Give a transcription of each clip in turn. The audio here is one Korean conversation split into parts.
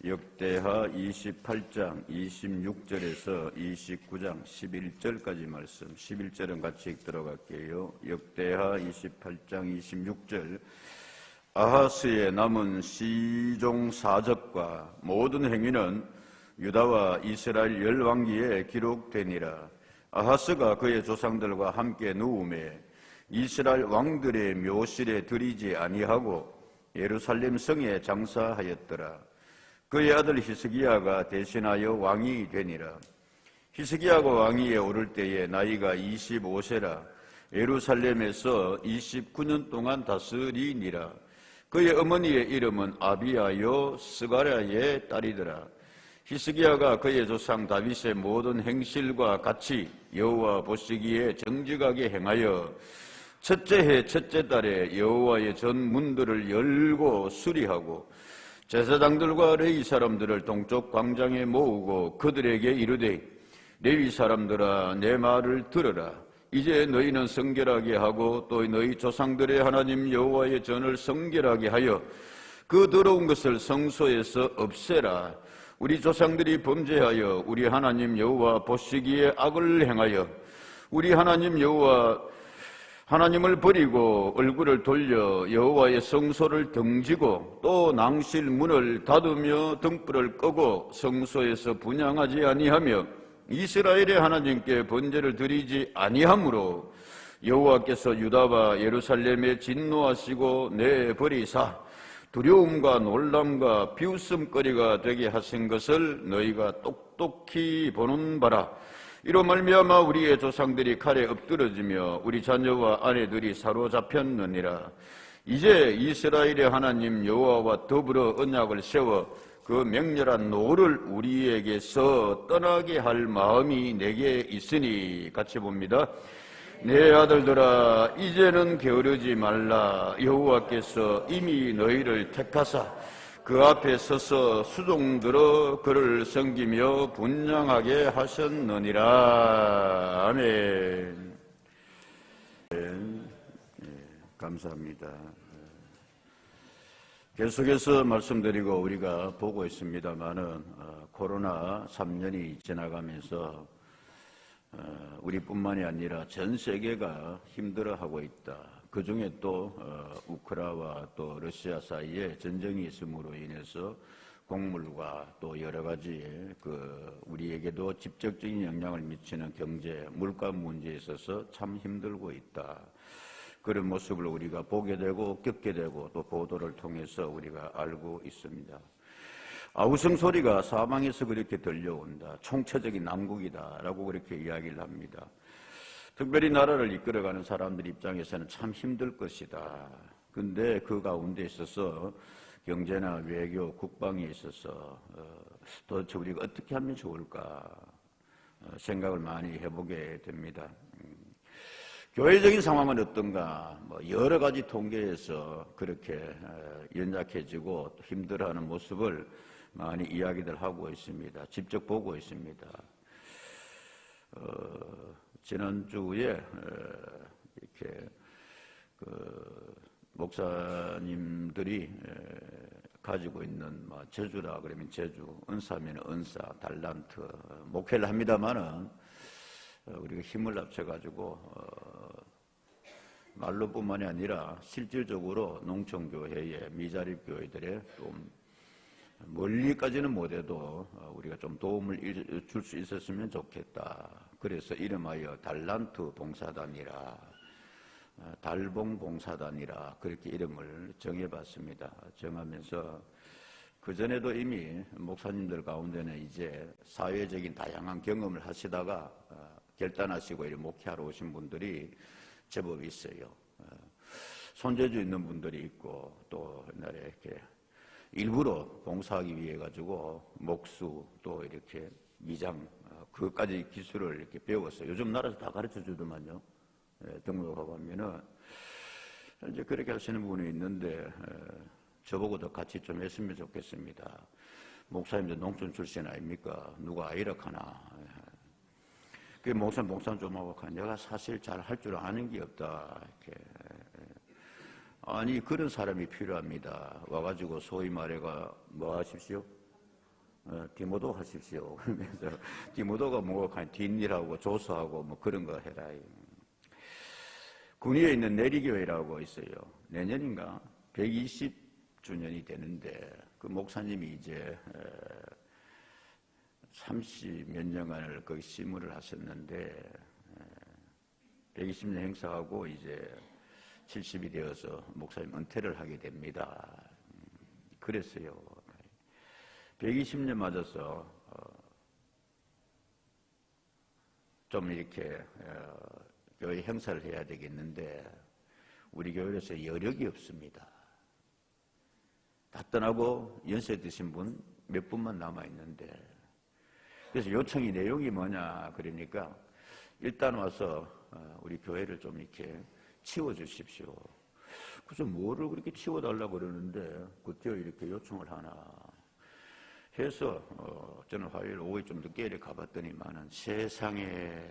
역대하 28장 26절에서 29장 11절까지 말씀, 11절은 같이 읽도록 할게요. 역대하 28장 26절. 아하스의 남은 시종 사적과 모든 행위는 유다와 이스라엘 열왕기에 기록되니라. 아하스가 그의 조상들과 함께 누움에 이스라엘 왕들의 묘실에 들이지 아니하고 예루살렘 성에 장사하였더라. 그의 아들 히스기야가 대신하여 왕이 되니라. 히스기야가 왕위에 오를 때에 나이가 25세라. 예루살렘에서 29년 동안 다스리니라. 그의 어머니의 이름은 아비야요 스가랴의 딸이더라. 히스기야가 그의 조상 다윗의 모든 행실과 같이 여호와 보시기에 정직하게 행하여 첫째 해 첫째 달에 여호와의 전 문들을 열고 수리하고 제사장들과 레위 사람들을 동쪽 광장에 모으고 그들에게 이르되 레위 사람들아 내 말을 들으라. 이제 너희는 성결하게 하고 또 너희 조상들의 하나님 여호와의 전을 성결하게 하여 그 더러운 것을 성소에서 없애라. 우리 조상들이 범죄하여 우리 하나님 여호와 보시기에 악을 행하여 우리 하나님을 버리고 얼굴을 돌려 여호와의 성소를 등지고 또 낭실 문을 닫으며 등불을 끄고 성소에서 분향하지 아니하며 이스라엘의 하나님께 번제를 드리지 아니하므로 여호와께서 유다와 예루살렘에 진노하시고 내버리사 두려움과 놀람과 비웃음거리가 되게 하신 것을 너희가 똑똑히 보는 바라. 이로 말미암아 우리의 조상들이 칼에 엎드러지며 우리 자녀와 아내들이 사로잡혔느니라. 이제 이스라엘의 하나님 여호와와 더불어 언약을 세워 그 맹렬한 노를 우리에게서 떠나게 할 마음이 내게 있으니. 같이 봅니다. 내 아들들아 이제는 게으르지 말라. 여호와께서 이미 너희를 택하사 그 앞에 서서 수종들어 그를 섬기며 분향하게 하셨느니라. 아멘. 감사합니다. 계속해서 말씀드리고 우리가 보고 있습니다마는 코로나 3년이 지나가면서 우리뿐만이 아니라 전 세계가 힘들어하고 있다. 그 중에 또 우크라이나와 또 러시아 사이에 전쟁이 있음으로 인해서 곡물과 또 여러 가지 우리에게도 직접적인 영향을 미치는 경제, 물가 문제에 있어서 참 힘들고 있다. 그런 모습을 우리가 보게 되고 겪게 되고 또 보도를 통해서 우리가 알고 있습니다. 아우성 소리가 사방에서 그렇게 들려온다. 총체적인 난국이다라고 그렇게 이야기를 합니다. 특별히 나라를 이끌어가는 사람들 입장에서는 참 힘들 것이다. 근데 그 가운데 있어서 경제나 외교, 국방에 있어서 도대체 우리가 어떻게 하면 좋을까 생각을 많이 해보게 됩니다. 교회적인 상황은 어떤가? 여러 가지 통계에서 그렇게 연약해지고 힘들어하는 모습을 많이 이야기들 하고 있습니다. 직접 보고 있습니다. 지난주에 이렇게 목사님들이 가지고 있는 제주라 그러면 제주, 은사면 은사, 달란트 목회를 합니다만은 우리가 힘을 합쳐가지고 말로뿐만이 아니라 실질적으로 농촌교회에 미자립 교회들의 좀 멀리까지는 못해도 우리가 좀 도움을 줄 수 있었으면 좋겠다. 그래서 이름하여 달란트 봉사단이라, 달봉 봉사단이라 그렇게 이름을 정해봤습니다. 정하면서 그전에도 이미 목사님들 가운데는 이제 사회적인 다양한 경험을 하시다가 결단하시고 이렇게 목회하러 오신 분들이 제법 있어요. 손재주 있는 분들이 있고 또 옛날에 이렇게 일부러 봉사하기 위해 가지고 목수 또 이렇게 미장 그까지 기술을 이렇게 배웠어요. 요즘 나라에서 다 가르쳐 주더만요. 등록하고 하면은 이제 그렇게 하시는 분이 있는데 저보고도 같이 좀 했으면 좋겠습니다. 목사님들 농촌 출신 아닙니까? 누가 이렇게나 그 목사님 좀 하고 내가 사실 잘 할 줄 아는 게 없다. 이렇게. 아니 그런 사람이 필요합니다. 와가지고 소위 말해가 뭐 하십시오? 디모도 하십시오. 그러면서 디모도가 뭐 뒷일하고 조수하고 뭐 그런 거 해라. 군위에 있는 내리교회라고 있어요. 내년인가 120주년이 되는데 그 목사님이 이제 30몇 년간을 거기 시무를 하셨는데 120년 행사하고 이제 70이 되어서 목사님 은퇴를 하게 됩니다. 그랬어요. 120년 맞아서 좀 이렇게 교회 행사를 해야 되겠는데 우리 교회에서 여력이 없습니다. 다 떠나고 연세 드신 분 몇 분만 남아있는데 그래서 요청이 내용이 뭐냐 그러니까 일단 와서 우리 교회를 좀 이렇게 치워주십시오. 그래서 뭐를 그렇게 치워달라고 그러는데 그때 이렇게 요청을 하나 해서 저는 화요일 오후에 좀 늦게 이렇게 가봤더니만은 세상에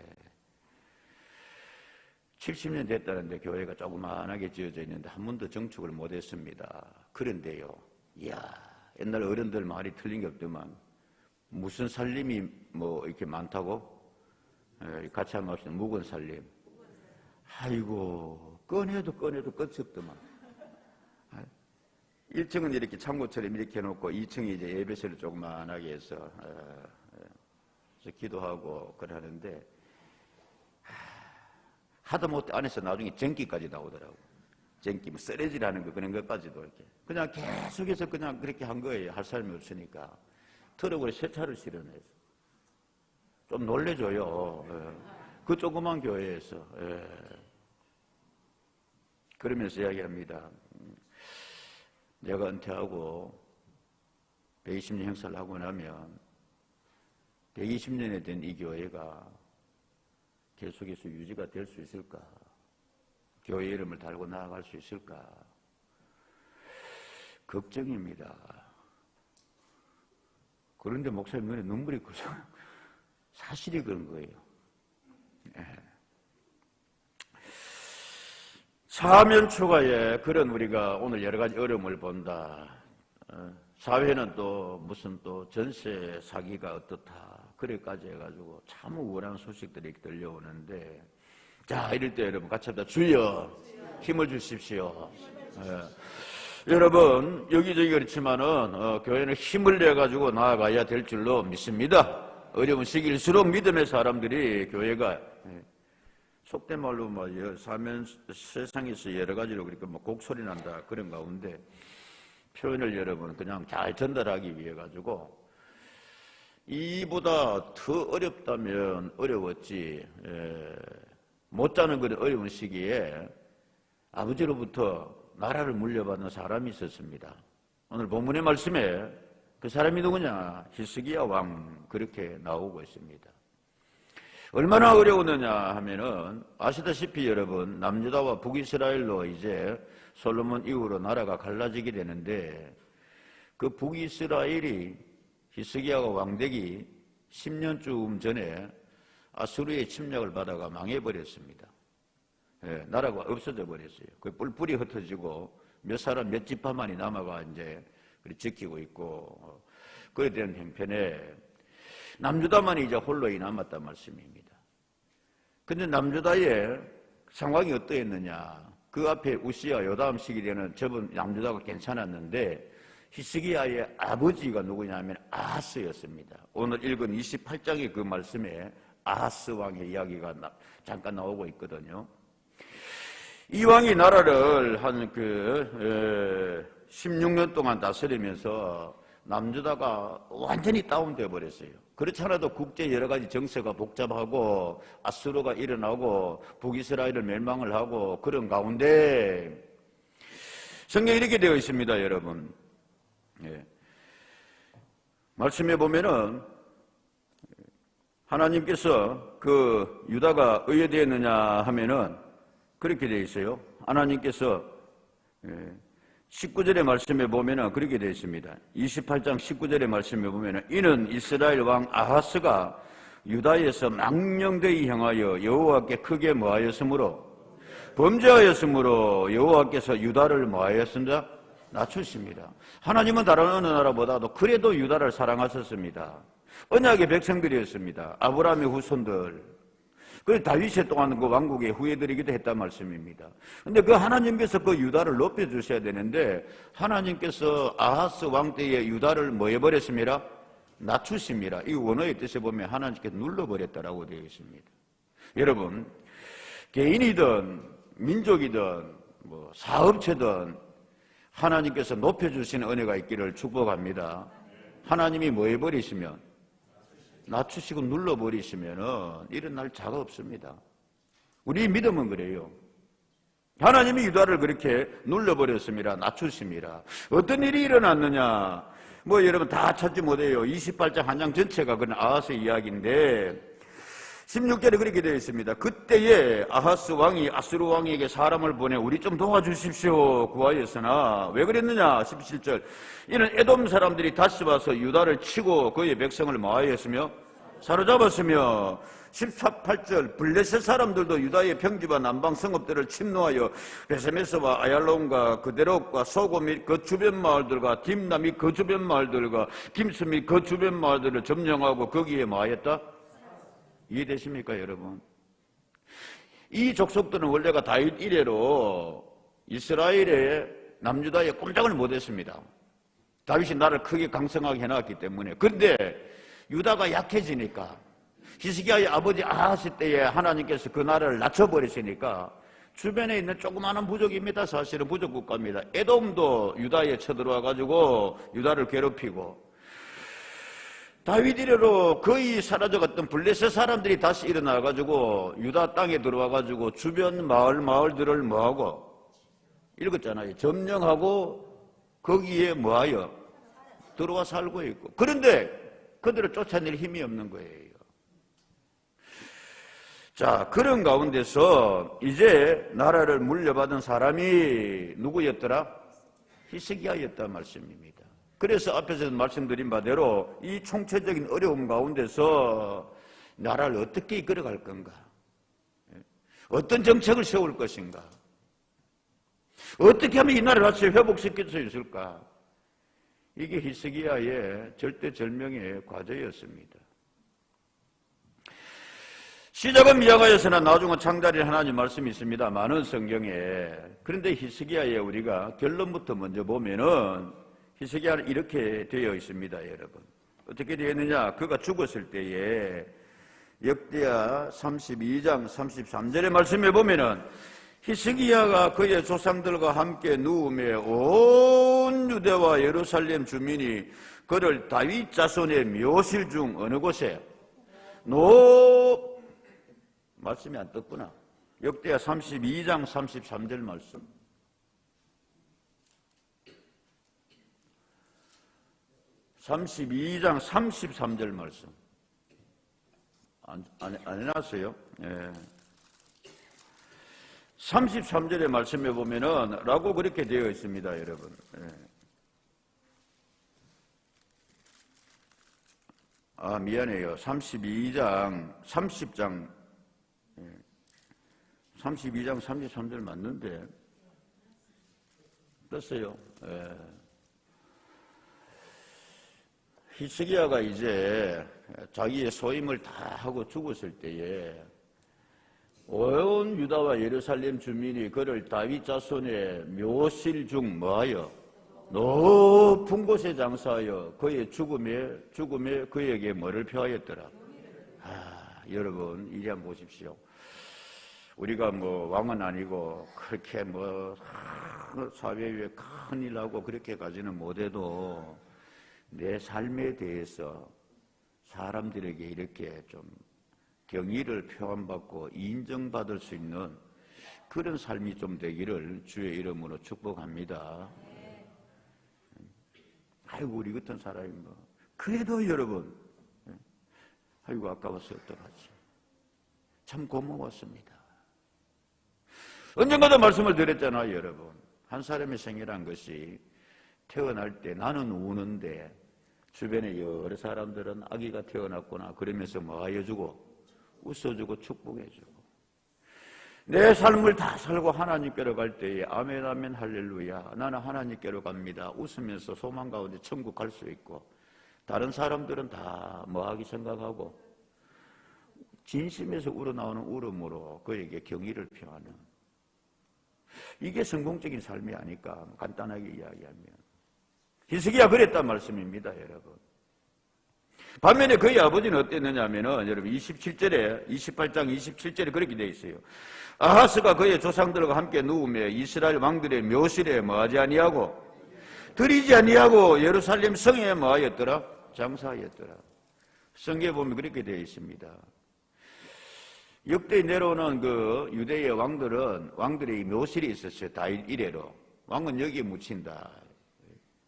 70년 됐다는데 교회가 조그만하게 지어져 있는데 한 번도 정축을 못했습니다. 그런데요, 이야 옛날 어른들 말이 틀린 게 없더만 무슨 살림이 뭐 이렇게 많다고 같이 한번 합시다. 묵은 살림. 아이고 꺼내도 끝이 없더만. 1층은 이렇게 창고처럼 이렇게 해놓고 2층이 이제 예배실을 조그만하게 해서 기도하고 그러는데 하다못해 안에서 나중에 전기까지 나오더라고. 전기 뭐 쓰레기라는 거 그런 것까지도 이렇게 그냥 계속해서 그냥 그렇게 한 거예요. 할 사람이 없으니까 트럭으로 세차를 실어내서 좀 놀래줘요. 그 조그만 교회에서 그러면서 이야기합니다. 내가 은퇴하고 120년 행사를 하고 나면 120년에 된 이 교회가 계속해서 유지가 될 수 있을까? 교회 이름을 달고 나아갈 수 있을까? 걱정입니다. 그런데 목사님 눈에 눈물이 그죠? 사실이 그런 거예요. 사면 초가에 그런 우리가 오늘 여러 가지 어려움을 본다. 사회는 또 무슨 또 전세 사기가 어떻다. 그래까지 해가지고 참 우울한 소식들이 들려오는데 자 이럴 때 여러분 같이 합시다. 주여 힘을 주십시오. 여러분 여기저기 그렇지만은 교회는 힘을 내가지고 나아가야 될 줄로 믿습니다. 어려운 시기일수록 믿음의 사람들이 교회가 속된 말로 뭐 사면 세상에서 여러 가지로 그렇게 뭐 곡소리 난다 그런 가운데 표현을 여러분 그냥 잘 전달하기 위해 가지고 이보다 더 어렵다면 어려웠지 못자는 그런 어려운 시기에 아버지로부터 나라를 물려받은 사람이 있었습니다. 오늘 본문의 말씀에 그 사람이 누구냐? 히스기야 왕 그렇게 나오고 있습니다. 얼마나 어려웠느냐 하면은 아시다시피 여러분 남유다와 북이스라엘로 이제 솔로몬 이후로 나라가 갈라지게 되는데 그 북이스라엘이 히스기야가 왕되기 10년쯤 전에 아수르의 침략을 받아가 망해버렸습니다. 나라가 없어져 버렸어요. 그 뿔뿔이 흩어지고 몇 사람 몇 지파만이 남아가 이제 지키고 있고 그래 된 형편에 남유다만이 이제 홀로이 남았단 말씀입니다. 근데 남유다의 상황이 어떠했느냐? 그 앞에 우시야 요다음 시기에는 저번 남유다가 괜찮았는데 히스기야의 아버지가 누구냐면 아하스였습니다. 오늘 읽은 28장의 그 말씀에 아하스 왕의 이야기가 잠깐 나오고 있거든요. 이 왕이 나라를 한 16년 동안 다스리면서 남유다가 완전히 다운되어 버렸어요. 그렇지 않아도 국제 여러 가지 정세가 복잡하고 아수르가 일어나고 북이스라엘을 멸망을 하고 그런 가운데 성경에 이렇게 되어 있습니다, 여러분. 말씀해 보면은 하나님께서 그 유다가 의뢰되었느냐 하면은 그렇게 되어 있어요. 하나님께서 19절의 말씀에 보면은 그렇게 되어 있습니다. 28장 19절의 말씀에 보면은 이는 이스라엘 왕 아하스가 유다에서 망령되이 행하여 여호와께 크게 뭐하였으므로 범죄하였으므로 여호와께서 유다를 뭐하였습니다? 낮추십니다. 하나님은 다른 어느 나라보다도 그래도 유다를 사랑하셨습니다. 언약의 백성들이었습니다. 아브라함의 후손들. 그래서 다윗의 또한 그 왕국의 후예들이기도 했단 말씀입니다. 근데 그 하나님께서 그 유다를 높여주셔야 되는데 하나님께서 아하스 왕 때에 유다를 뭐 해버렸습니다? 낮추십니다. 이 원어의 뜻에 보면 하나님께서 눌러버렸다라고 되어 있습니다. 여러분, 개인이든 민족이든 뭐 사업체든 하나님께서 높여주시는 은혜가 있기를 축복합니다. 하나님이 뭐 해버리시면 낮추시고 눌러버리시면은 일어날 자가 없습니다. 우리 믿음은 그래요. 하나님이 유다를 그렇게 눌러버렸습니다. 낮추십니다. 어떤 일이 일어났느냐? 뭐 여러분 다 찾지 못해요. 28장 한 장 전체가 그런 아하스 이야기인데 16절에 그렇게 되어 있습니다. 그때에 아하스 왕이 아수르 왕에게 사람을 보내 우리 좀 도와주십시오 구하였으나 왜 그랬느냐? 17절 이는 에돔 사람들이 다시 와서 유다를 치고 그의 백성을 마하였으며 사로잡았으며 18절 블레셋 사람들도 유다의 평지와 남방 성읍들을 침노하여 베세메스와 아얄론과 그데롯과 소고 및 그 주변 마을들과 딥나 및 그 주변 마을들과 김스 및 그 주변 마을들을 점령하고 거기에 마하였다. 이해되십니까 여러분? 이 족속들은 원래가 다윗 이래로 이스라엘의 남유다에 꼼짝을 못했습니다. 다윗이 나를 크게 강성하게 해놨기 때문에. 그런데 유다가 약해지니까 히스기야의 아버지 아하스 때에 하나님께서 그 나라를 낮춰버리시니까 주변에 있는 조그마한 부족입니다. 사실은 부족 국가입니다. 에돔도 유다에 쳐들어와가지고 유다를 괴롭히고 다윗 이래로 거의 사라져갔던 블레셋 사람들이 다시 일어나가지고 유다 땅에 들어와가지고 주변 마을들을 뭐하고 읽었잖아요. 점령하고 거기에 뭐하여 들어와 살고 있고 그런데 그들을 쫓아낼 힘이 없는 거예요. 자, 그런 가운데서 이제 나라를 물려받은 사람이 누구였더라? 히스기야였단 말씀입니다. 그래서 앞에서 말씀드린 바대로 이 총체적인 어려움 가운데서 나라를 어떻게 이끌어갈 건가? 어떤 정책을 세울 것인가? 어떻게 하면 이 나라를 다시 회복시킬 수 있을까? 이게 히스기야의 절대절명의 과제였습니다. 시작은 미약하였으나 나중은 창달이 하나님 말씀이 있습니다. 많은 성경에. 그런데 히스기야의 우리가 결론부터 먼저 보면은 히스기야는 이렇게 되어 있습니다, 여러분. 어떻게 되어 있느냐? 그가 죽었을 때에 역대하 32장 33절의 말씀에 보면은 히스기야가 그의 조상들과 함께 누움에 온 유대와 예루살렘 주민이 그를 다윗 자손의 묘실 중 어느 곳에 말씀이 안 떴구나. 역대하 32장 33절 말씀. (32장) 33절 말씀 안 해놨어요? 예. 33절의 말씀에 보면은 라고 그렇게 되어 있습니다, 여러분. 예. 미안해요. 32장 30장 32장 33절 맞는데 떴어요. 예. 히스기야가 이제 자기의 소임을 다 하고 죽었을 때에 온 유다와 예루살렘 주민이 그를 다윗 자손의 묘실 중 뭐하여 높은 곳에 장사하여 그의 죽음에 그에게 뭐를 표하였더라. 여러분 이리 한번 보십시오. 우리가 뭐 왕은 아니고 그렇게 뭐 사회 위에 큰일 하고 그렇게까지는 못해도 내 삶에 대해서 사람들에게 이렇게 좀 경의를 표현받고 인정받을 수 있는 그런 삶이 좀 되기를 주의 이름으로 축복합니다. 아이고 우리 같은 사람이 뭐 그래도 여러분 아이고 아까워서 어떡하지. 참 고마웠습니다. 언젠가도 말씀을 드렸잖아요, 여러분. 한 사람의 생애란 것이 태어날 때 나는 우는데 주변에 여러 사람들은 아기가 태어났구나 그러면서 뭐 하여주고 웃어주고 축복해주고 내 삶을 다 살고 하나님께로 갈 때에 아멘 아멘 할렐루야 나는 하나님께로 갑니다 웃으면서 소망 가운데 천국 갈 수 있고, 다른 사람들은 다 뭐하기 생각하고 진심에서 우러나오는 울음으로 그에게 경의를 표하는, 이게 성공적인 삶이 아닐까 간단하게 이야기하면. 히스기야 그랬단 말씀입니다, 여러분. 반면에 그의 아버지는 어땠느냐 하면은, 여러분 27장 27절에 그렇게 되어 있어요. 아하스가 그의 조상들과 함께 누우며 이스라엘 왕들의 묘실에 뭐하지 아니하고 드리지 아니하고 예루살렘 성에 뭐하였더라? 장사하였더라. 성경에 보면 그렇게 되어 있습니다. 역대 내려오는 그 유대의 왕들의 묘실이 있었어요. 다윗 이래로. 왕은 여기에 묻힌다.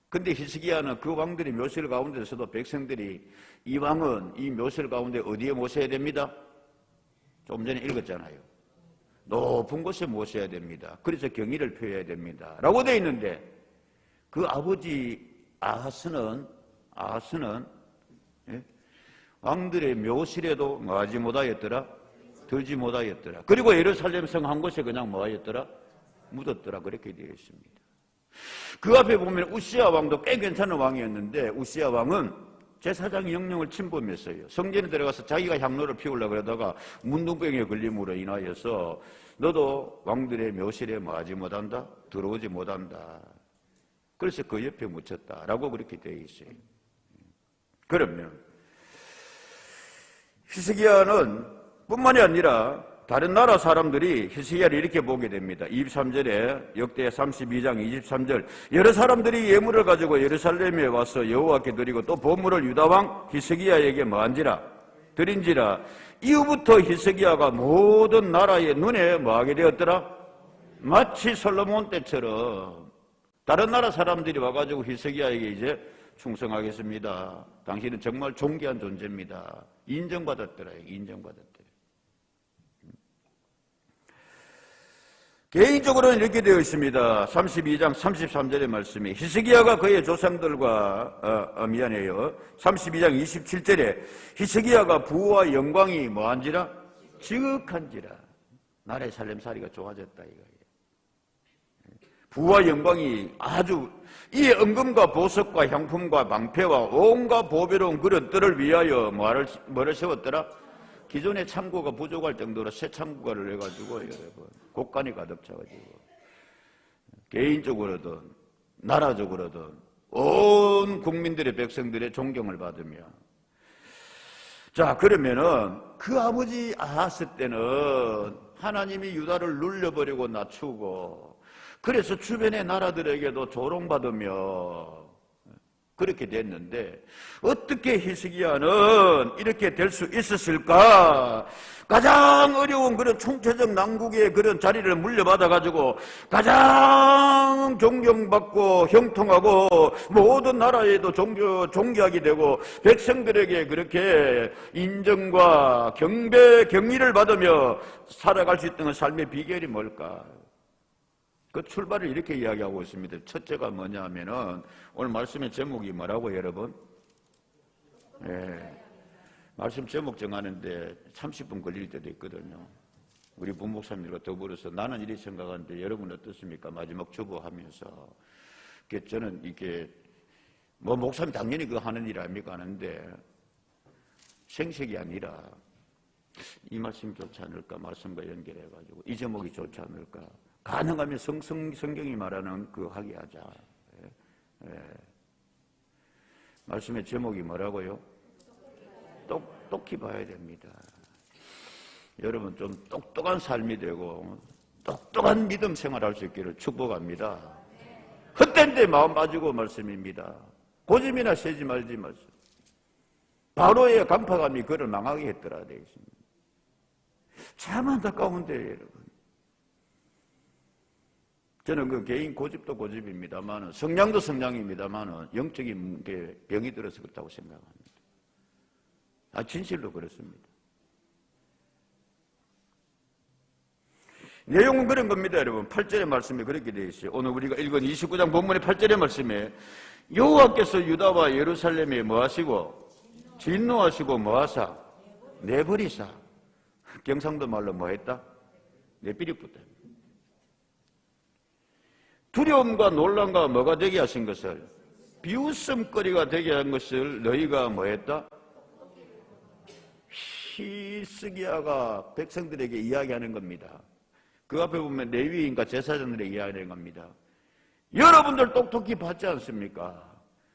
근데 히스기야는 그 왕들의 묘실 가운데서도 백성들이 이 왕은 이 묘실 가운데 어디에 모셔야 됩니다? 좀 전에 읽었잖아요. 높은 곳에 모셔야 됩니다. 그래서 경의를 표해야 됩니다. 라고 되어 있는데, 그 아버지 아하스는 왕들의 묘실에도 뭐하지 못하였더라? 들지 못하였더라. 그리고 예루살렘 성 한 곳에 그냥 뭐하였더라? 묻었더라. 그렇게 되어 있습니다. 그 앞에 보면 우시야 왕도 꽤 괜찮은 왕이었는데, 우시야 왕은 제사장 영령을 침범했어요. 성전에 들어가서 자기가 향로를 피우려고 그러다가 문둥병에 걸림으로 인하여서 너도 왕들의 묘실에 뭐하지 못한다? 들어오지 못한다. 그래서 그 옆에 묻혔다라고 그렇게 되어 있어요. 그러면 히스기야는 뿐만이 아니라 다른 나라 사람들이 히스기야를 이렇게 보게 됩니다. 23절에 역대 32장 23절, 여러 사람들이 예물을 가지고 예루살렘에 와서 여호와께 드리고 또 보물을 유다왕 히스기야에게 뭐한지라 드린지라. 이후부터 히스기야가 모든 나라의 눈에 뭐하게 되었더라? 마치 솔로몬 때처럼 다른 나라 사람들이 와가지고 히스기야에게 이제 충성하겠습니다. 당신은 정말 존귀한 존재입니다. 인정받았더라. 인정받았더라. 개인적으로는 이렇게 되어 있습니다. 32장 33절의 말씀이 히스기야가 그의 조상들과 32장 27절에 히스기야가 부와 영광이 뭐한지라? 지극한지라. 나라의 살림살이가 좋아졌다 이거예요. 부와 영광이 아주, 이 은금과 보석과 향품과 방패와 온갖 보배로운 그릇들을 위하여 뭐를 세웠더라? 기존의 창고가 부족할 정도로 새 창고를 해가지고 여러분 곡간이 가득 차가지고 개인적으로든 나라적으로든 온 국민들의 백성들의 존경을 받으며, 자 그러면은 그 아버지 아하스 때는 하나님이 유다를 눌려버리고 낮추고 그래서 주변의 나라들에게도 조롱받으며 그렇게 됐는데, 어떻게 히스기야는 이렇게 될 수 있었을까? 가장 어려운 그런 총체적 난국의 그런 자리를 물려받아가지고 가장 존경받고 형통하고 모든 나라에도 존귀하게 되고 백성들에게 그렇게 인정과 경배, 경의를 받으며 살아갈 수 있던 삶의 비결이 뭘까? 그 출발을 이렇게 이야기하고 있습니다. 첫째가 뭐냐 하면은, 오늘 말씀의 제목이 뭐라고 여러분? 말씀 제목 정하는데 30분 걸릴 때도 있거든요. 우리 부목사님들과 더불어서 나는 이렇게 생각하는데 여러분 어떻습니까? 마지막 주보하면서. 저는 이게 뭐 목사님 당연히 그거 하는 일 아닙니까? 하는데 생색이 아니라 이 말씀이 좋지 않을까? 말씀과 연결해가지고 이 제목이 좋지 않을까? 가능하면 성경이 말하는 그 하게 하자. 말씀의 제목이 뭐라고요? 똑똑히 봐야 됩니다. 여러분 좀 똑똑한 삶이 되고 똑똑한 믿음 생활할 수 있기를 축복합니다. 헛된 데 마음 빠지고 말씀입니다. 고집이나 세지 말지 말씀. 바로의 간파감이 그를 망하게 했더라 되어 있습니다. 참 안타까운데 여러분. 저는 그 개인 고집도 고집입니다만 성량도 성량입니다만 영적인 병이 들어서 그렇다고 생각합니다. 진실로 그렇습니다. 내용은 그런 겁니다, 여러분. 8절의 말씀에 그렇게 되어 있어요. 오늘 우리가 읽은 29장 본문의 8절의 말씀에 여호와께서 유다와 예루살렘에 뭐하시고 진노하시고 뭐하사 내버리사. 경상도 말로 뭐했다? 넷비립부터. 두려움과 논란과 뭐가 되게 하신 것을? 비웃음거리가 되게 한 것을 너희가 뭐 했다? 히스기야가 백성들에게 이야기하는 겁니다. 그 앞에 보면 레위인과 제사장들에게 이야기하는 겁니다. 여러분들 똑똑히 봤지 않습니까?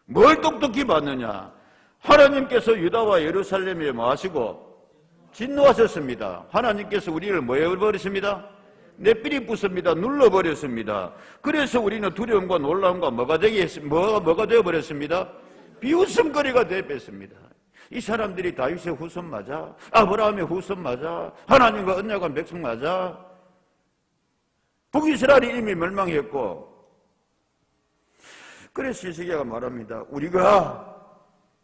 뭘 똑똑히 봤느냐? 하나님께서 유다와 예루살렘에 뭐 하시고? 진노하셨습니다. 하나님께서 우리를 뭐 해버렸습니다? 넷비리 부숩니다. 눌러버렸습니다. 그래서 우리는 두려움과 놀라움과 뭐가 되어버렸습니다? 비웃음거리가 되어버렸습니다. 이 사람들이 다윗의 후손 맞아? 아브라함의 후손 맞아? 하나님과 언약한 백성 맞아? 북이스라엘이 이미 멸망했고, 그래서 히스기야가 말합니다. 우리가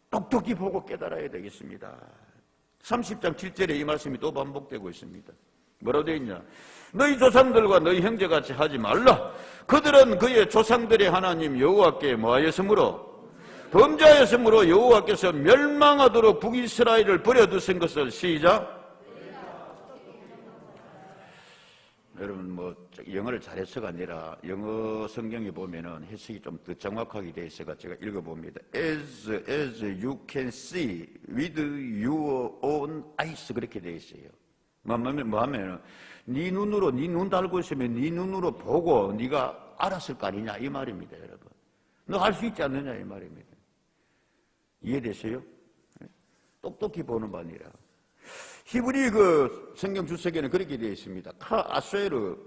똑똑히 보고 깨달아야 되겠습니다. 30장 7절에 이 말씀이 또 반복되고 있습니다. 뭐라고 되어 있냐? 너희 조상들과 너희 형제같이 하지 말라. 그들은 그의 조상들의 하나님 여호와께 뭐하였으므로? 범죄하였으므로 여호와께서 멸망하도록 북이스라엘을 버려두신 것을 시작. 여러분 뭐 영어를 잘해서가 아니라 영어 성경에 보면은 해석이 좀 더 정확하게 되어 있어가 제가 읽어봅니다. As you can see with your own eyes 그렇게 되어 있어요. 뭐 하면은 네 눈으로 네 눈 달고 있으면 네 눈으로 보고 네가 알았을 거 아니냐 이 말입니다, 여러분. 너 알 수 있지 않느냐 이 말입니다. 이해되세요? 똑똑히 보는 바 아니라. 히브리 그 성경 주석에는 그렇게 되어 있습니다. 카, 아세르,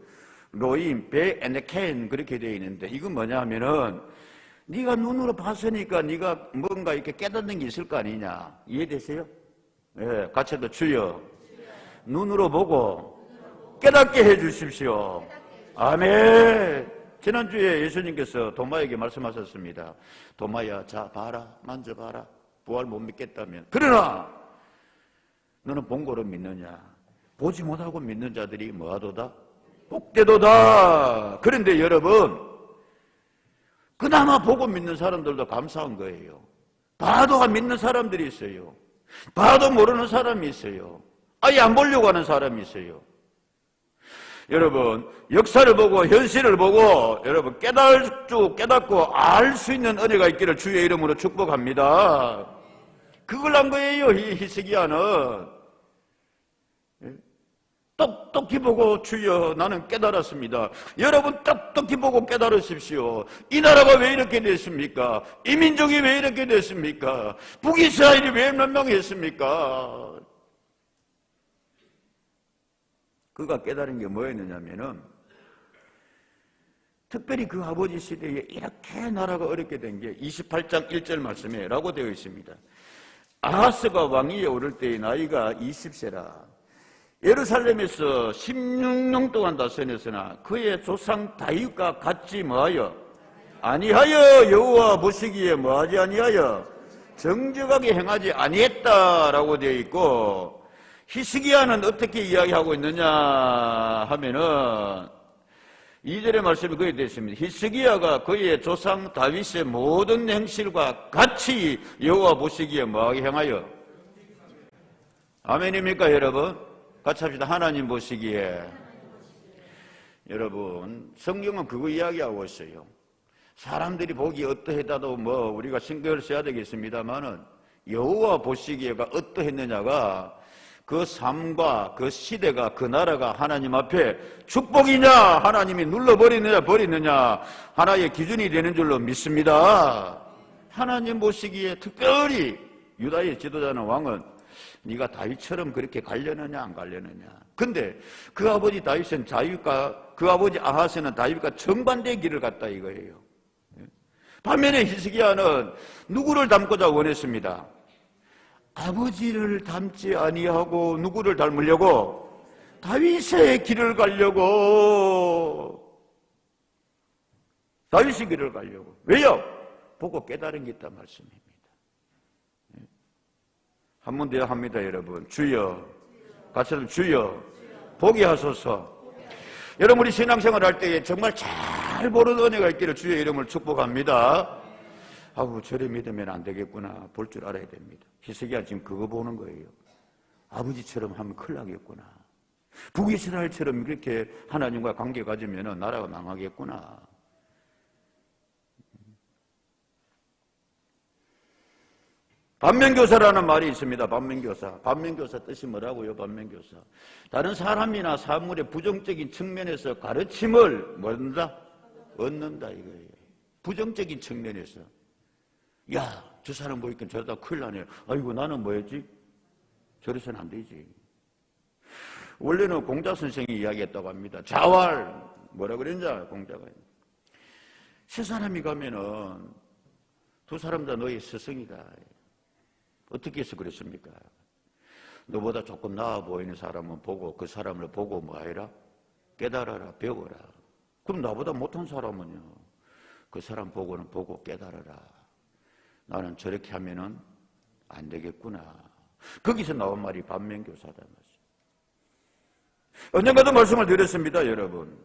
로임, 베, 에네켄 그렇게 되어 있는데 이건 뭐냐 하면은 네가 눈으로 봤으니까 네가 뭔가 이렇게 깨닫는 게 있을 거 아니냐. 이해되세요? 예, 같이 더 주여. 눈으로 보고 깨닫게 해 주십시오. 아멘. 지난주에 예수님께서 도마에게 말씀하셨습니다. 도마야, 자 봐라, 만져봐라. 부활 못 믿겠다면. 그러나 너는 본 거로 믿느냐? 보지 못하고 믿는 자들이 뭐하도다? 복되도다. 그런데 여러분, 그나마 보고 믿는 사람들도 감사한 거예요. 봐도 믿는 사람들이 있어요. 봐도 모르는 사람이 있어요. 아예 안 보려고 하는 사람이 있어요. 여러분, 역사를 보고 현실을 보고 여러분 깨닫고 알 수 있는 은혜가 있기를 주의 이름으로 축복합니다. 그걸 한 거예요, 히스기야는. 똑똑히 보고 주여 나는 깨달았습니다. 여러분 똑똑히 보고 깨달으십시오. 이 나라가 왜 이렇게 됐습니까? 이 민족이 왜 이렇게 됐습니까? 북이스라엘이 왜 멸망했습니까? 그가 깨달은 게 뭐였느냐면은 특별히 그 아버지 시대에 이렇게 나라가 어렵게 된 게 28장 1절 말씀에 라고 되어 있습니다. 아하스가 왕위에 오를 때의 나이가 20세라. 예루살렘에서 16년 동안 다스렸으나 그의 조상 다윗과 같이 뭐하여? 아니하여 여호와 보시기에 뭐하지 아니하여? 정직하게 행하지 아니했다라고 되어 있고, 히스기야는 어떻게 이야기하고 있느냐 하면은 2절의 말씀이 그에 되어 있습니다. 히스기야가 그의 조상 다윗의 모든 행실과 같이 여호와 보시기에 뭐하게 행하여? 아멘입니까 여러분? 같이 합시다. 하나님 보시기에. 여러분 성경은 그거 이야기하고 있어요. 사람들이 보기 어떠했다도 뭐 우리가 신경을 써야 되겠습니다만은 여호와 보시기에가 어떠했느냐가 그 삶과 그 시대가 그 나라가 하나님 앞에 축복이냐 하나님이 눌러버리느냐 버리느냐 하나의 기준이 되는 줄로 믿습니다. 하나님 보시기에 특별히 유다의 지도자는 왕은 네가 다윗처럼 그렇게 가려느냐 안 가려느냐. 근데 그 아버지 다윗은 그 아버지 아하스는 다윗과 정반대의 길을 갔다 이거예요. 반면에 히스기야는 누구를 닮고자 원했습니다. 아버지를 닮지 아니하고 누구를 닮으려고? 다윗의 길을 가려고. 다윗의 길을 가려고. 왜요? 보고 깨달은 게 있단 말씀입니다. 한 번 더 합니다, 여러분. 주여. 같이 한번 주여. 보게 하소서. 여러분, 우리 신앙생활 할 때 정말 잘 보는 은혜가 있기를 주의 이름을 축복합니다. 아우, 저래 믿으면 안 되겠구나. 볼 줄 알아야 됩니다. 히스기야 지금 그거 보는 거예요. 아버지처럼 하면 큰일 나겠구나. 북이스라엘처럼 이렇게 하나님과 관계 가지면 나라가 망하겠구나. 반면교사라는 말이 있습니다. 반면교사. 반면교사 뜻이 뭐라고요? 반면교사. 다른 사람이나 사물의 부정적인 측면에서 가르침을 뭐한다? 얻는다 이거예요. 부정적인 측면에서. 야, 저 사람 보니까 저러다 큰일 나네. 아이고, 나는 뭐였지? 저래서는 안 되지. 원래는 공자 선생이 이야기했다고 합니다. 자활. 뭐라 그랬냐, 공자가. 세 사람이 가면은 두 사람 다 너의 스승이다. 어떻게 해서 그랬습니까? 너보다 조금 나아 보이는 사람은 보고 그 사람을 보고 뭐 해라? 깨달아라, 배워라. 그럼 나보다 못한 사람은요, 그 사람 보고는 보고 깨달아라. 나는 저렇게 하면은 안 되겠구나. 거기서 나온 말이 반면교사다. 언젠가도 말씀을 드렸습니다, 여러분.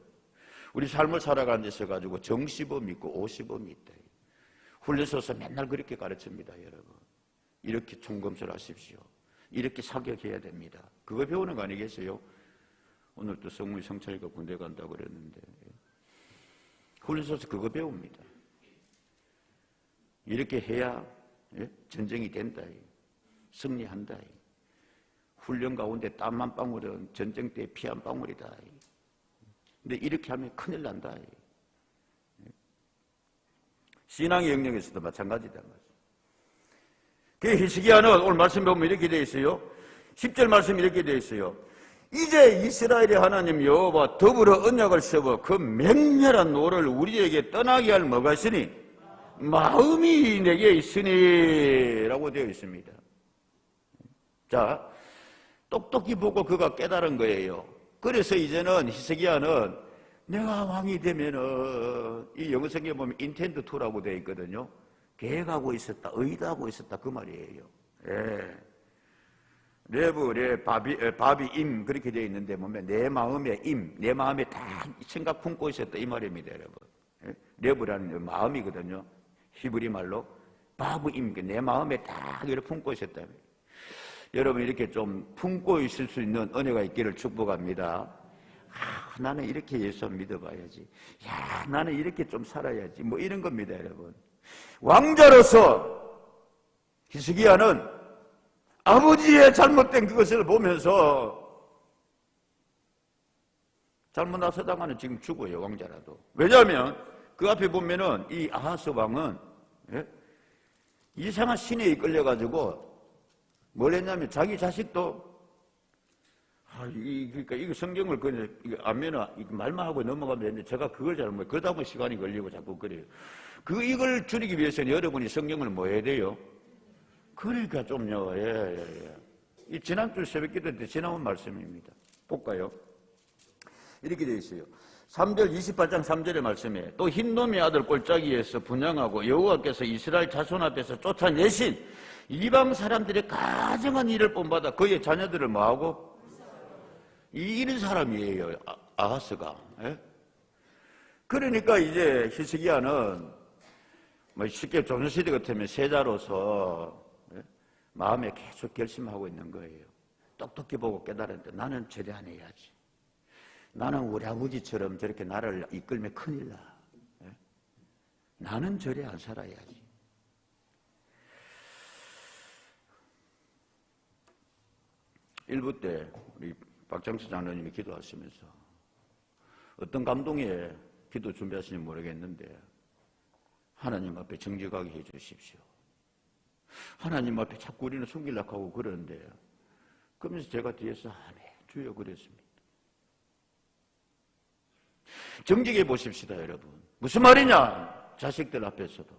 우리 삶을 살아가는 데서 가지고 정시범이 있고 오시범이 있다. 훌레서서 맨날 그렇게 가르칩니다, 여러분. 이렇게 총검술 하십시오. 이렇게 사격해야 됩니다. 그거 배우는 거 아니겠어요? 오늘 또 성문이 성철이가 군대 간다고 그랬는데 훌레서서 그거 배웁니다. 이렇게 해야 전쟁이 된다. 승리한다. 훈련 가운데 땀 한 방울은 전쟁 때 피 한 방울이다. 근데 이렇게 하면 큰일 난다. 신앙의 영역에서도 마찬가지다. 그 히스기야는 오늘 말씀 보면 이렇게 되어 있어요. 10절 말씀이 이렇게 되어 있어요. 이제 이스라엘의 하나님 여호와 더불어 언약을 세워 그 맹렬한 노를 우리에게 떠나게 할 뭐가 있으니 마음이 내게 있으니 라고 되어 있습니다. 자, 똑똑히 보고 그가 깨달은 거예요. 그래서 이제는 히스기야는 내가 왕이 되면은 이 영어 성경에 보면 인텐드 투라고 되어 있거든요. 계획하고 있었다, 의도하고 있었다 그 말이에요. 예. 레브, 레, 바비, 임 그렇게 되어 있는데 보면 내 마음에 임, 내 마음에 다 생각 품고 있었다 이 말입니다, 여러분. 예? 레브라는 마음이거든요. 히브리 말로 바브 임, 내 마음에 다 이렇게 품고 있었다. 여러분 이렇게 좀 품고 있을 수 있는 은혜가 있기를 축복합니다. 나는 이렇게 예수 믿어봐야지. 야, 나는 이렇게 좀 살아야지. 뭐 이런 겁니다, 여러분. 왕자로서 히스기야는 아버지의 잘못된 그것을 보면서 잘못 나서다가는 지금 죽어요, 왕자라도. 왜냐하면 그 앞에 보면은 이 아하스 왕은 이상한 신에 이끌려가지고 뭘 했냐면 자기 자식도 그러니까 이거 성경을 안면은 말만 하고 넘어가면 되는데 제가 그걸 잘못 그러다 보면 시간이 걸리고 자꾸 그래요. 이걸 줄이기 위해서는 여러분이 성경을 뭐 해야 돼요? 그러니까 좀요. 예. 이 지난주 새벽기도 때 지나온 말씀입니다. 볼까요? 이렇게 되어 있어요. 3절 28장 3절의 말씀에 또 흰놈의 아들 꼴짜기에서 분양하고 여호와께서 이스라엘 자손 앞에서 쫓아내신 이방 사람들의 가정한 일을 본받아 그의 자녀들을 뭐하고? 이런 사람이에요, 아하스가. 예? 그러니까 이제 히스기야는 뭐 쉽게 조선시대 같으면 세자로서 마음에 계속 결심하고 있는 거예요. 똑똑히 보고 깨달았는데 나는 저래 안 해야지. 나는 우리 아버지처럼 저렇게 나를 이끌면 큰일 나. 나는 저래 안 살아야지. 일부 때 우리 박장수 장로님이 기도하시면서 어떤 감동에 기도 준비하시는지 모르겠는데 하나님 앞에 정직하게 해 주십시오. 하나님 앞에 자꾸 우리는 숨기려고 하고 그러는데 그러면서 제가 뒤에서 아멘 주여 그랬습니다. 정직해 보십시다, 여러분. 무슨 말이냐? 자식들 앞에서도.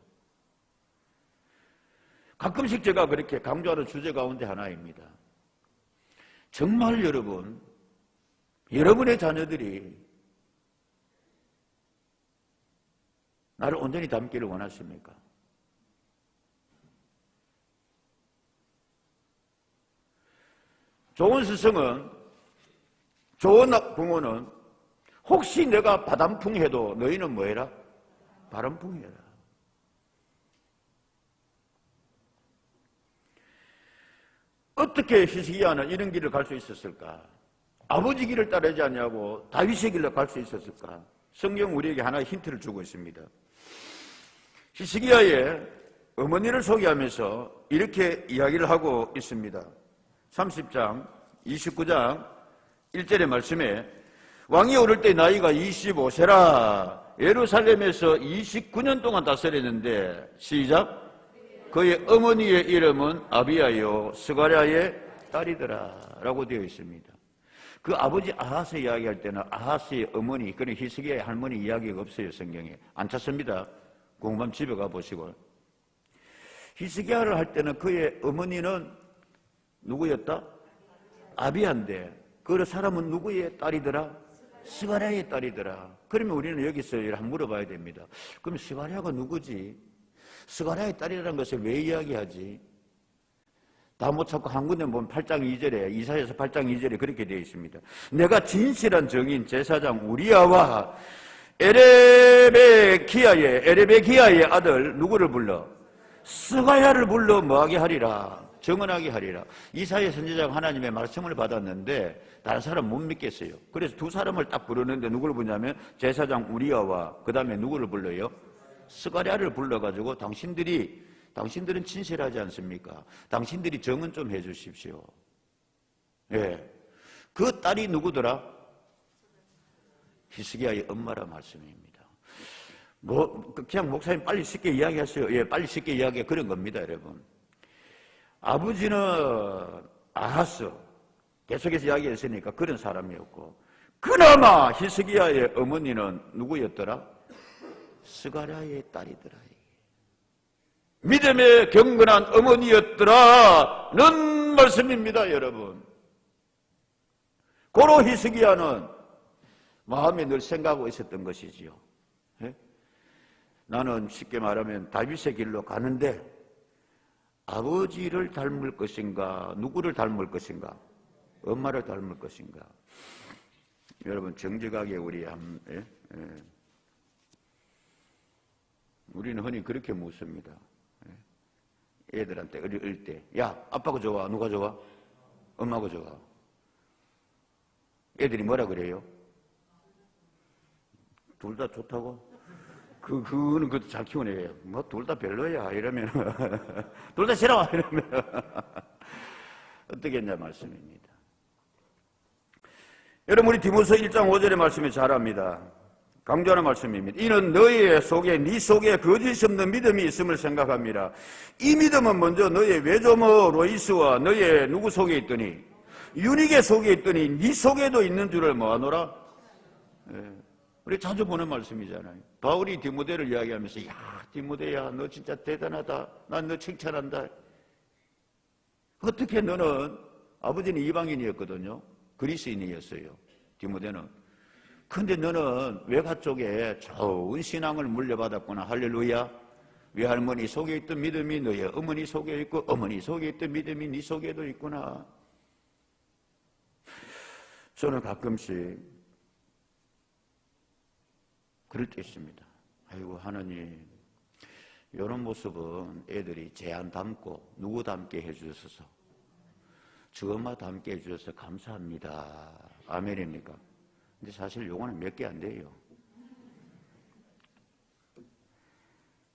가끔씩 제가 그렇게 강조하는 주제 가운데 하나입니다. 정말 여러분, 여러분의 자녀들이 나를 온전히 닮기를 원하십니까? 좋은 스승은, 좋은 부모는 혹시 내가 바람풍해도 너희는 뭐해라? 바람풍해라. 어떻게 히스기야는 이런 길을 갈 수 있었을까? 아버지 길을 따르지 않냐고 다윗의 길로 갈 수 있었을까? 성경 우리에게 하나의 힌트를 주고 있습니다. 히스기야의 어머니를 소개하면서 이렇게 이야기를 하고 있습니다. 30장 29장 1절의 말씀에 왕이 오를 때 나이가 25세라 예루살렘에서 29년 동안 다스렸는데 시작 그의 어머니의 이름은 아비야요 스가랴의 딸이더라 라고 되어 있습니다. 그 아버지 아하스 이야기할 때는 아하스의 어머니, 그런 히스기야의 할머니 이야기가 없어요. 성경에 안 찾습니다. 공부하면 집에 가보시고. 히스기야를 할 때는 그의 어머니는 누구였다? 아비야인데 그 사람은 누구의 딸이더라? 스가랴의 딸이더라. 그러면 우리는 여기서 한번 물어봐야 됩니다. 그럼 스가랴가 누구지? 스가랴의 딸이라는 것을 왜 이야기하지? 다 못 찾고 한 군데 보면 8장 2절에 이사야서 8장 2절에 그렇게 되어 있습니다. 내가 진실한 정인 제사장 우리야와 에레베기야의 아들 누구를 불러? 스가랴를 불러 뭐하게 하리라? 정언하게 하리라. 이사야 선지자가 하나님의 말씀을 받았는데 다른 사람 못 믿겠어요. 그래서 두 사람을 딱 부르는데 누구를 부르냐면 제사장 우리야와 그 다음에 누구를 불러요? 스가랴를 불러가지고 당신들은 진실하지 않습니까? 당신들이 정언 좀 해주십시오. 예. 그 딸이 누구더라? 히스기야의 엄마라 말씀입니다. 그냥 목사님 빨리 쉽게 이야기하세요. 예, 빨리 쉽게 이야기해. 그런 겁니다, 여러분. 아버지는 아하스. 계속해서 이야기했으니까 그런 사람이었고. 그나마 히스기야의 어머니는 누구였더라? 스가랴의 딸이더라. 믿음의 경건한 어머니였더라는 말씀입니다, 여러분. 고로 히스기야는 마음에 늘 생각하고 있었던 것이지요. 예? 나는 쉽게 말하면 다윗의 길로 가는데 아버지를 닮을 것인가, 누구를 닮을 것인가, 엄마를 닮을 것인가. 여러분 정직하게 우리는 흔히 그렇게 묻습니다. 애들한테 어릴 때, 야, 아빠가 좋아? 누가 좋아? 엄마가 좋아? 애들이 뭐라 그래요? 둘 다 좋다고? 그거는 그것도 잘 키우는 애예요. 뭐, 둘 다 별로야. 이러면, 둘 다 싫어. 이러면, 어떻게 했냐 말씀입니다. 여러분, 우리 디모서 1장 5절의 말씀이 잘합니다. 강조하는 말씀입니다. 이는 너희 속에 네 속에 거짓 없는 믿음이 있음을 생각합니다. 이 믿음은 먼저 너의 외조모 로이스와 너의 누구 속에 있더니 유니게 속에 있더니 네 속에도 있는 줄을 뭐하노라? 예. 우리 자주 보는 말씀이잖아요. 바울이 디모데를 이야기하면서 야 디모데야 너 진짜 대단하다. 난 너 칭찬한다. 어떻게 너는 아버지는 이방인이었거든요. 그리스인이었어요. 디모데는. 근데 너는 외가 쪽에 좋은 신앙을 물려받았구나. 할렐루야. 외할머니 속에 있던 믿음이 너의 어머니 속에 있고 어머니 속에 있던 믿음이 네 속에도 있구나. 저는 가끔씩 그럴 때 있습니다. 아이고 하나님 이런 모습은 애들이 제 안 닮고 누구 닮게 해주셔서 저 엄마 닮게 해주셔서 감사합니다. 아멘입니까? 근데 사실 요거는 몇 개 안 돼요.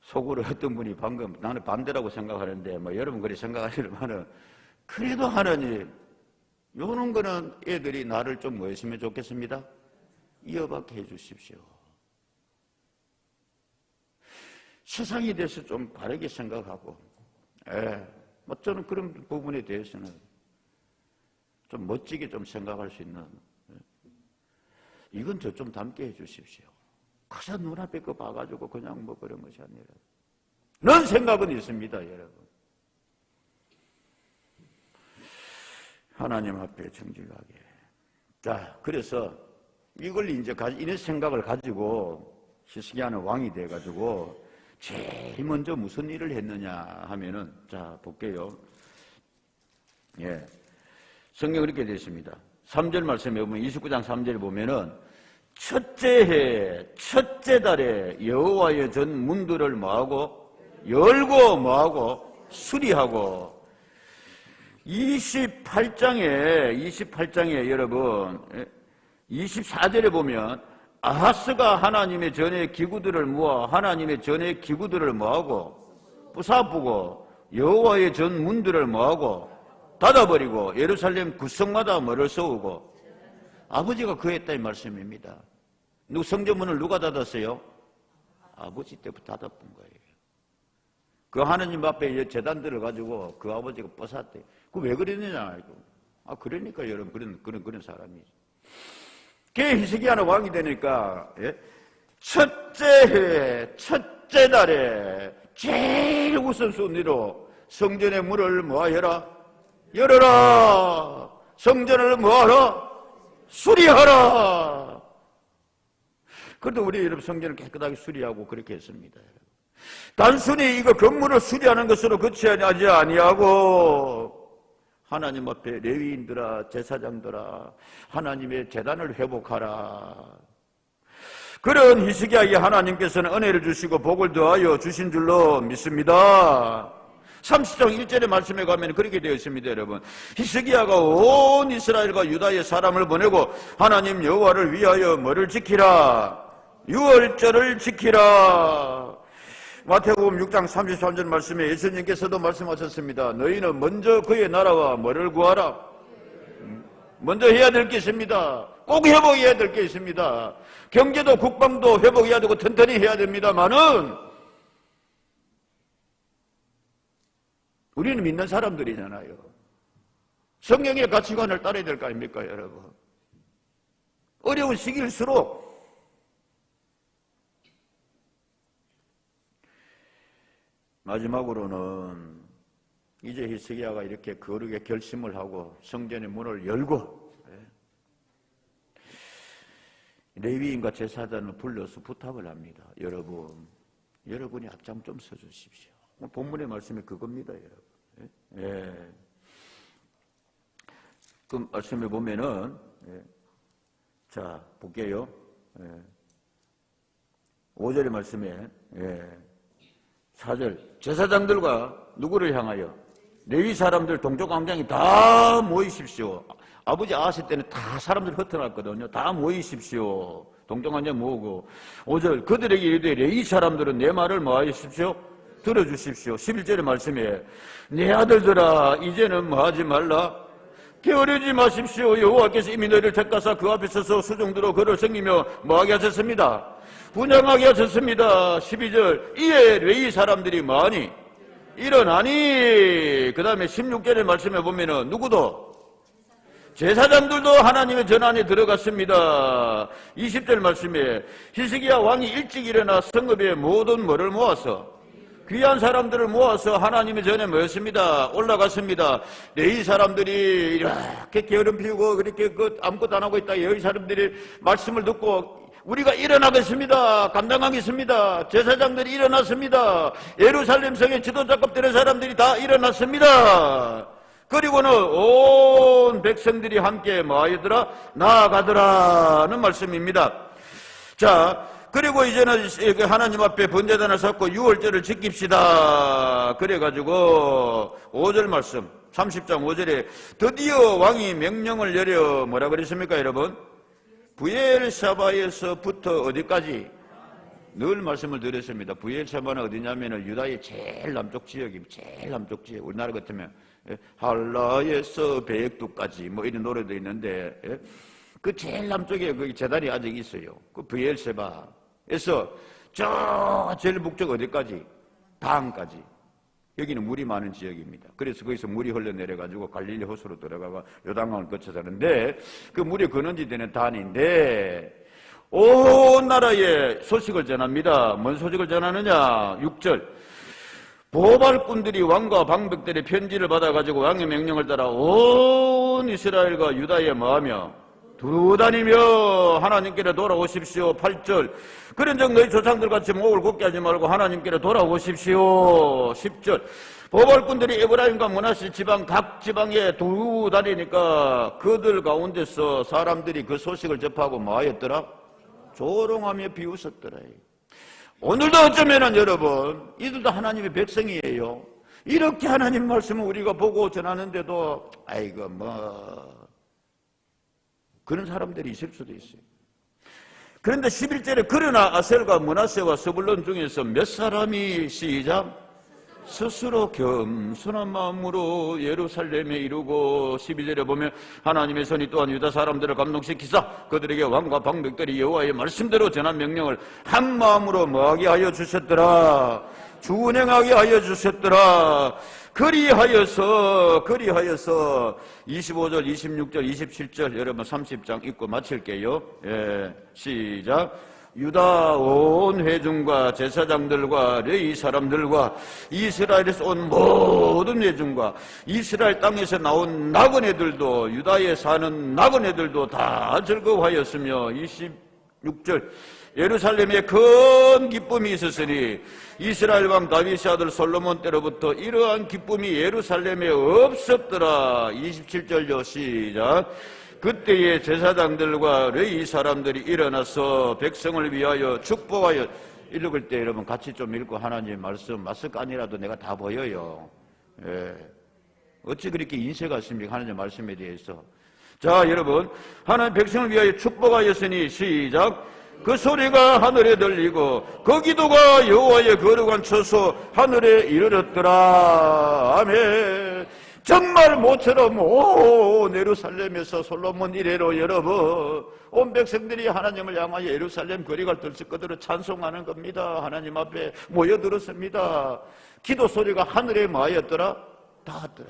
속으로 어떤 분이 방금 나는 반대라고 생각하는데 뭐 여러분 그리 생각하시려면은 그래도 하나님 요런 거는 애들이 나를 좀 뭐 했으면 좋겠습니다. 이어받게 해주십시오. 세상에 대해서 좀 바르게 생각하고 뭐 저는 그런 부분에 대해서는 좀 멋지게 좀 생각할 수 있는 이건 저 좀 닮게 해주십시오. 그저 눈앞에 거 봐가지고 그냥 뭐 그런 것이 아니라 그런 생각은 있습니다, 여러분. 하나님 앞에 정직하게. 자, 그래서 이걸 이제 이런 생각을 가지고 히스기야는 왕이 돼가지고 제일 먼저 무슨 일을 했느냐 하면은 자 볼게요. 예, 성경 그렇게 되어 있습니다. 3절 말씀에 보면 29장 3절에 보면은 첫째 해 첫째 달에 여호와의 전 문들을 뭐하고 열고 뭐하고 수리하고 28장에 여러분 24절에 보면 아하스가 하나님의 전의 기구들을 모아 하나님의 전의 기구들을 모하고 부사부고 여호와의 전 문들을 모하고 닫아버리고 예루살렘 구성마다 뭐를 세우고 아버지가 그랬다 이 말씀입니다. 성전문을 누가 닫았어요? 아버지 때부터 닫아본 거예요. 그 하나님 앞에 제단들을 가지고 그 아버지가 뻗었대. 그 왜 그랬느냐 이거. 그러니까 여러분 그런 사람이죠. 걔 히스기야는 왕이 되니까 첫째 해 첫째 달에 제일 우선순위로 성전의 문을 뭐하여라? 열어라. 성전을 뭐하라? 수리하라. 그래도 우리 여러분 성전을 깨끗하게 수리하고 그렇게 했습니다. 단순히 이거 건물을 수리하는 것으로 그치하지 아니하고 하나님 앞에 레위인들아 제사장들아 하나님의 제단을 회복하라. 그런 히스기야에게 하나님께서는 은혜를 주시고 복을 더하여 주신 줄로 믿습니다. 30장 1절의 말씀에 가면 그렇게 되어 있습니다. 여러분, 히스기야가 온 이스라엘과 유다의 사람을 보내고 하나님 여호와를 위하여 뭐를 지키라? 유월절을 지키라. 마태복음 6장 33절 말씀에 예수님께서도 말씀하셨습니다. 너희는 먼저 그의 나라와 뭐를 구하라? 먼저 해야 될 게 있습니다. 꼭 회복해야 될 게 있습니다. 경제도 국방도 회복해야 되고 튼튼히 해야 됩니다만은 우리는 믿는 사람들이잖아요. 성경의 가치관을 따라야 될 거 아닙니까, 여러분? 어려운 시기일수록 마지막으로는 이제 히스기야가 이렇게 거룩의 결심을 하고 성전의 문을 열고 레위인과 제사장을 불러서 부탁을 합니다. 여러분이 앞장 좀 서주십시오. 본문의 말씀이 그겁니다, 여러분. 그 말씀에 보면은 자 볼게요. 5절의 말씀에 4절 제사장들과 누구를 향하여? 레위 사람들 동족 광장이 다 모이십시오. 아버지 아하스 때는 다 사람들 흩어났거든요. 다 모이십시오. 동족 광장 모으고 5절 그들에게 이르되 레위 사람들은 내 말을 뭐하십시오? 들어주십시오. 11절의 말씀에 내 아들들아 이제는 뭐하지 말라? 게으르지 마십시오. 여호와께서 이미 너희를 택하사 그 앞에 서서 수종들어 그를 섬기며 뭐하게 하셨습니다? 분양하게 하셨습니다. 12절 이에 레위 사람들이 많이 일어나니 그 다음에 16절의 말씀에 보면은 누구도? 제사장들도 하나님의 전안에 들어갔습니다. 20절 말씀에 히스기야 왕이 일찍 일어나 성읍에 모든 뭐를 모아서 귀한 사람들을 모아서 하나님의 전에 모였습니다. 올라갔습니다. 레위 사람들이 이렇게 게으름 피우고 그렇게 아무것도 안 하고 있다. 레위 사람들이 말씀을 듣고 우리가 일어나겠습니다. 감당하겠습니다. 제사장들이 일어났습니다. 예루살렘 성의 지도자급들의 사람들이 다 일어났습니다. 그리고는 온 백성들이 함께 뭐하더라? 나아가더라는 말씀입니다. 자, 그리고 이제는 하나님 앞에 번제단을 쌓고 유월절을 지킵시다. 그래가지고 5절 말씀 30장 5절에 드디어 왕이 명령을 내려 뭐라 그랬습니까 여러분? 부엘사바에서부터 어디까지? 늘 말씀을 드렸습니다. 부엘사바는 어디냐면 유다의 제일 남쪽 지역입니다. 제일 남쪽 지역. 우리나라 같으면 할라에서 베액두까지 뭐 이런 노래도 있는데 그 제일 남쪽에 그 재단이 아직 있어요. 그 부엘세바에서 저 제일 북쪽 어디까지? 단까지. 여기는 물이 많은 지역입니다. 그래서 거기서 물이 흘러내려가지고 갈릴리 호수로 들어가고 요단강을 거쳐서 하는데 그 물이 근원지되는 단인데 온 나라에 소식을 전합니다. 뭔 소식을 전하느냐? 6절 보발꾼들이 왕과 방백들의 편지를 받아가지고 왕의 명령을 따라 온 이스라엘과 유다에 뭐하며 두루다니며 하나님께로 돌아오십시오. 8절 그런즉 너희 조상들같이 목을 곱게 하지 말고 하나님께로 돌아오십시오. 10절 보발꾼들이 에브라임과 므낫세 지방 각 지방에 두루다니니까 그들 가운데서 사람들이 그 소식을 접하고 뭐하였더라? 조롱하며 비웃었더라. 오늘도 어쩌면은 여러분 이들도 하나님의 백성이에요. 이렇게 하나님 말씀을 우리가 보고 전하는데도 아이고 그런 사람들이 있을 수도 있어요. 그런데 11절에 그러나 아셀과 므낫세와 스불론 중에서 몇 사람이 시작 스스로 겸손한 마음으로 예루살렘에 이루고 12절에 보면 하나님의 손이 또한 유다 사람들을 감동시키사 그들에게 왕과 방백들이 여호와의 말씀대로 전한 명령을 한 마음으로 뭐하게 하여 주셨더라. 준행하게 하여 주셨더라. 그리하여서 25절, 26절, 27절 여러분 30장 읽고 마칠게요. 시작. 유다 온 회중과 제사장들과 레위 사람들과 이스라엘에서 온 모든 회중과 이스라엘 땅에서 나온 나그네들도 유다에 사는 나그네들도 다 즐거워하였으며 26절 예루살렘에 큰 기쁨이 있었으니 이스라엘 왕 다윗의 아들 솔로몬 때로부터 이러한 기쁨이 예루살렘에 없었더라. 27절요 시작. 그때에 제사장들과 레위 사람들이 일어나서 백성을 위하여 축복하여 읽을 때 여러분 같이 좀 읽고 하나님의 말씀 마스간이라도 내가 다 보여요. 어찌 그렇게 인쇄가 있습니까? 하나님의 말씀에 대해서. 자 여러분 하나님 백성을 위하여 축복하였으니 시작. 그 소리가 하늘에 들리고 그 기도가 여호와의 거룩한 처소 하늘에 이르렀더라. 아멘. 정말 모처럼 온 예루살렘에서 솔로몬 이래로 여러분 온 백성들이 하나님을 향하여 예루살렘 거리가 들썩거리로 찬송하는 겁니다. 하나님 앞에 모여들었습니다. 기도 소리가 하늘에 뭐하였더라? 닿았더라.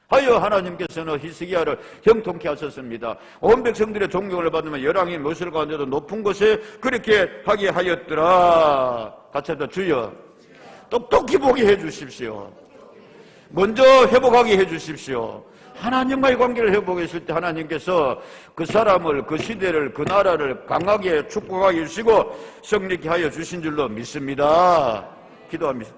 하여 하나님께서는 히스기야를 형통케 하셨습니다. 온 백성들의 존경을 받으면 열왕의 모실 가운데도 높은 곳에 그렇게 하게 하였더라. 같이 합시다. 주여 똑똑히 보게 해주십시오. 먼저 회복하게 해주십시오. 하나님과의 관계를 회복했을 때 하나님께서 그 사람을, 그 시대를, 그 나라를 강하게 축복하게 해주시고 성리케 하여 주신 줄로 믿습니다. 기도합니다.